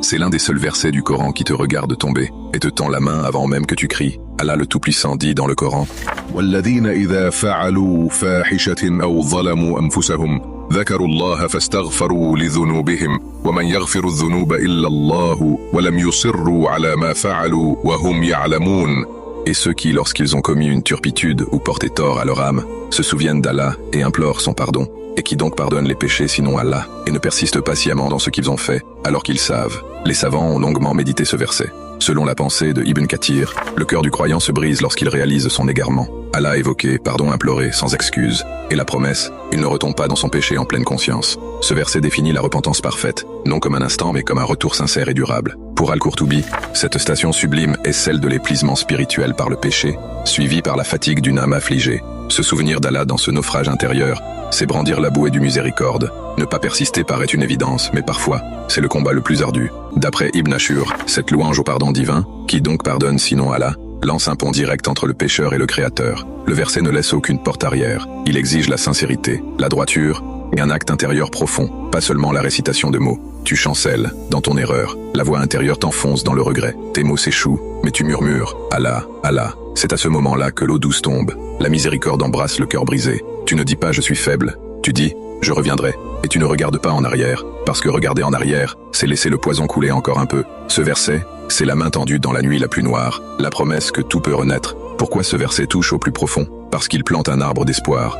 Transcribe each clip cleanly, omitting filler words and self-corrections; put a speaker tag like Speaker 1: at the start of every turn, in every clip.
Speaker 1: C'est l'un des seuls versets du Coran qui te regarde tomber et te tend la main avant même que tu cries. Allah le Tout-Puissant dit dans le Coran:
Speaker 2: والذين إذا فعلوا فاحشة أو ظلموا أنفسهم ذكروا الله فاستغفروا لذنوبهم ومن يغفر الذنوب إلا الله ولم يصروا على ما فعلوا وهم يعلمون.
Speaker 1: Et ceux qui, lorsqu'ils ont commis une turpitude ou porté tort à leur âme, se souviennent d'Allah et implorent son pardon, et qui donc pardonne les péchés sinon Allah, et ne persistent pas sciemment dans ce qu'ils ont fait, alors qu'ils savent. Les savants ont longuement médité ce verset. Selon la pensée de Ibn Kathir, le cœur du croyant se brise lorsqu'il réalise son égarement. Allah a évoqué, pardon imploré, sans excuse, et la promesse, il ne retombe pas dans son péché en pleine conscience. Ce verset définit la repentance parfaite, non comme un instant mais comme un retour sincère et durable. Pour Al-Qurtubi, cette station sublime est celle de l'épuisement spirituel par le péché, suivie par la fatigue d'une âme affligée. Se souvenir d'Allah dans ce naufrage intérieur, c'est brandir la bouée du miséricorde. Ne pas persister paraît une évidence, mais parfois, c'est le combat le plus ardu. D'après Ibn Ashur, cette louange au pardon divin, qui donc pardonne sinon Allah, lance un pont direct entre le pécheur et le Créateur. Le verset ne laisse aucune porte arrière. Il exige la sincérité, la droiture et un acte intérieur profond, pas seulement la récitation de mots. Tu chancelles dans ton erreur, la voix intérieure t'enfonce dans le regret. Tes mots s'échouent, mais tu murmures « Allah, Allah ». C'est à ce moment-là que l'eau douce tombe. La miséricorde embrasse le cœur brisé. Tu ne dis pas « je suis faible », tu dis « je reviendrai ». Et tu ne regardes pas en arrière, parce que regarder en arrière, c'est laisser le poison couler encore un peu. Ce verset, c'est la main tendue dans la nuit la plus noire, la promesse que tout peut renaître. Pourquoi ce verset touche au plus profond? Parce qu'il plante un arbre d'espoir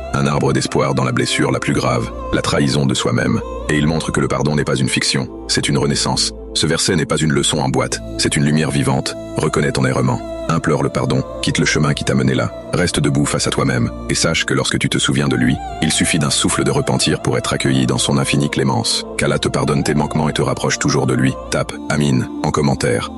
Speaker 1: dans la blessure la plus grave, la trahison de soi-même. Et il montre que le pardon n'est pas une fiction, c'est une renaissance. Ce verset n'est pas une leçon en boîte, c'est une lumière vivante. Reconnais ton errement, implore le pardon, quitte le chemin qui t'a mené là, reste debout face à toi-même, et sache que lorsque tu te souviens de lui, il suffit d'un souffle de repentir pour être accueilli dans son infinie clémence. Qu'Allah te pardonne tes manquements et te rapproche toujours de lui. Tape Amin en commentaire.